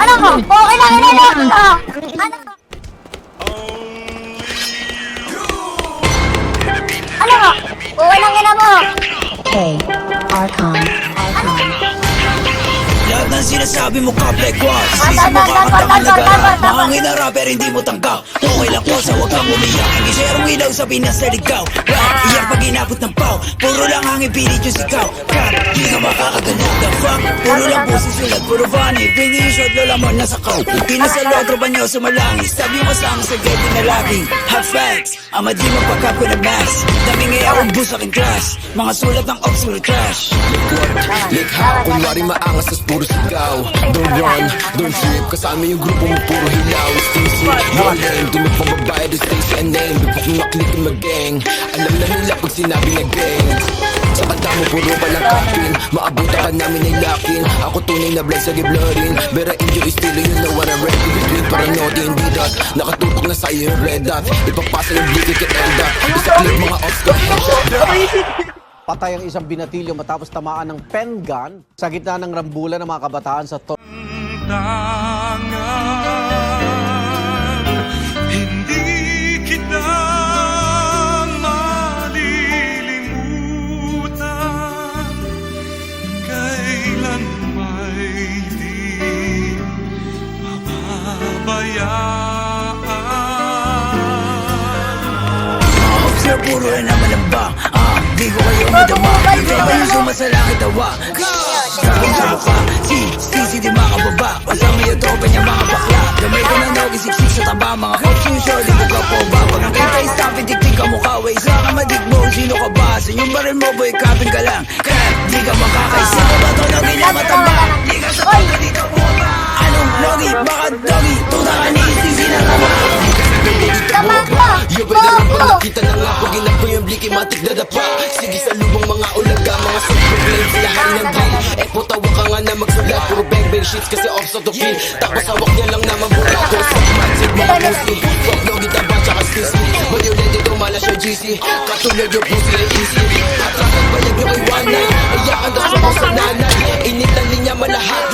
Ano? Okay lang, ano? Ano mo? Okay lang, ina mo. Hey, Archon. Lahat ng sinasabi mo kapleg was Sisi mo kakatang nag-arap Mahangin na rapper hindi mo tanggap Okay lang ko sa huwag kang umiyak Hindi share ilaw sa Pinas na ligaw Rap, iyak pag inabot ng pau Puro lang hangin pilit yung sigaw Cut, di ka makakaganap The fuck, puro lang puso sulat Puro funny, bring yung shot lola mo nasa kaw Pinasalo, tropa nyo sumalangis Sabi mo kasama sa gate na lagi Hot facts, ama di magpagkap ko na max Dami ngayon akong bus aking class Mga sulat ng ops puro trash Likha, kunwari maangas tas puro sigaw. Don't run, don't trip, kasama yung grupo mo puro hilaw. Stacy, you're lame, tumig pang babae, do Stacy and name. Before kung maklik yung mag-gang, alam na nila pag sinabi na gang. Sa kanta mo puro palang kapin, maabutan ka namin ay lakin. Ako tunay na blind sa giblorin, Vera Indio is still you know what I'm ready to do. Para naughty hindi dot, nakatutok na sa'yo yung red dot. Ipapasa yung blikit kay Elda, isa clip mga Oscar headshot. Patay ang isang binatilyo matapos tamaan ng pen gun sa gitna ng rambulan ng mga kabataan sa Hindi kita malilimutan Kailan may di mababayaan Sir, puro na naman ang bang di ko kayo madama Ikaw kayo sumasalangit tawa Kung sapa, si di makababa Kasama yung tropa niya mga bakla Gamay ko ng dog, isiksik sa taba Mga cops yung show, di ko ka po ba Pag ang kita istapin, tiktik ka mukha Way sa ka madig mo, sino ka ba? Sa yung baril mo, boy, kapin ka lang Kaya, di ka makakaisa Sino ba to na ginamataba? Di ka sa pagka, di ka buwaba Anong logi, baka dogi Tuna ka ni isisi na tama Yo, pwede lang ba nakita na nga pag inap ko yung bliki matik na dapa Sige sa lubong mga ulaga, mga super flames lahat ng drill Eh putawa ka nga na magsulat, puro bang bang shits kasi off sa to feel Tapos hawak niya lang naman burato sa magic mga pussy Fuck no, gitaba tsaka stisny But you let it umala siya GC Katulad yung pussy ay easy At rakat balag nyo kay one night Iyakan daw sa mga nanay Init ang linya malahat